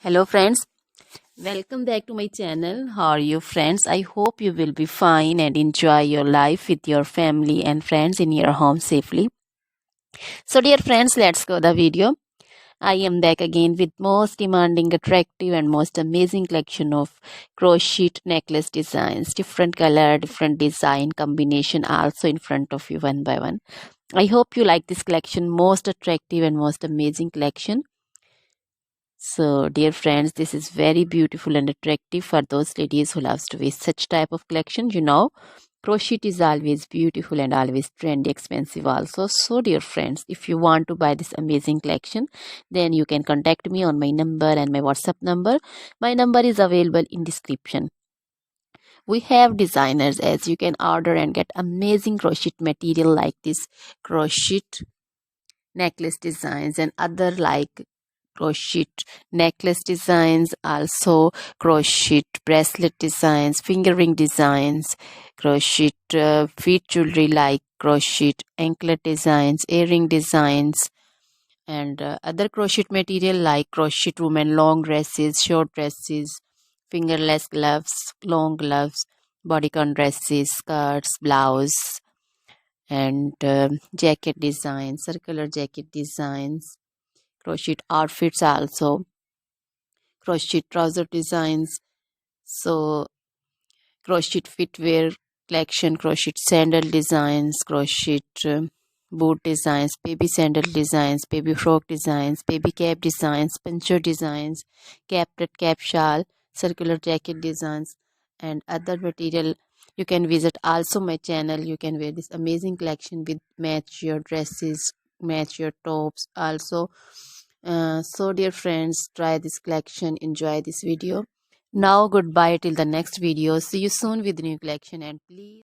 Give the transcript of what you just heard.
Hello friends, welcome back to my channel. How are you friends? I hope you will be fine and enjoy your life with your family and friends in your home safely. So dear friends, let's go the video. I am back again with most demanding, attractive and most amazing collection of crochet necklace designs. Different color, different design combination also in front of you one by one. I hope you like this collection, most attractive and most amazing collection. So, dear friends, this is very beautiful and attractive for those ladies who loves to wear such type of collection. Crochet is always beautiful and always trendy, expensive also. So, dear friends, if you want to buy this amazing collection, then you can contact me on my number and my WhatsApp number. My number is available in description. We have designers as you can order and get amazing crochet material like this crochet necklace designs and other like crochet necklace designs, also crochet bracelet designs, finger ring designs, crochet feet jewelry like crochet anklet designs, earring designs, and other crochet material like crochet women long dresses, short dresses, fingerless gloves, long gloves, bodycon dresses, skirts, blouse, and jacket designs, circular jacket designs, crochet outfits also, crochet trouser designs, so crochet footwear collection, crochet sandal designs, crochet boot designs, baby sandal designs, baby frock designs, baby cap designs, pincher designs, cap cap shawl, circular jacket designs, and other material. You can visit also my channel. You can wear this amazing collection with match your dresses, match your tops also. So dear friends, try this collection, enjoy this video. Now goodbye till the next video. See you soon with new collection, and please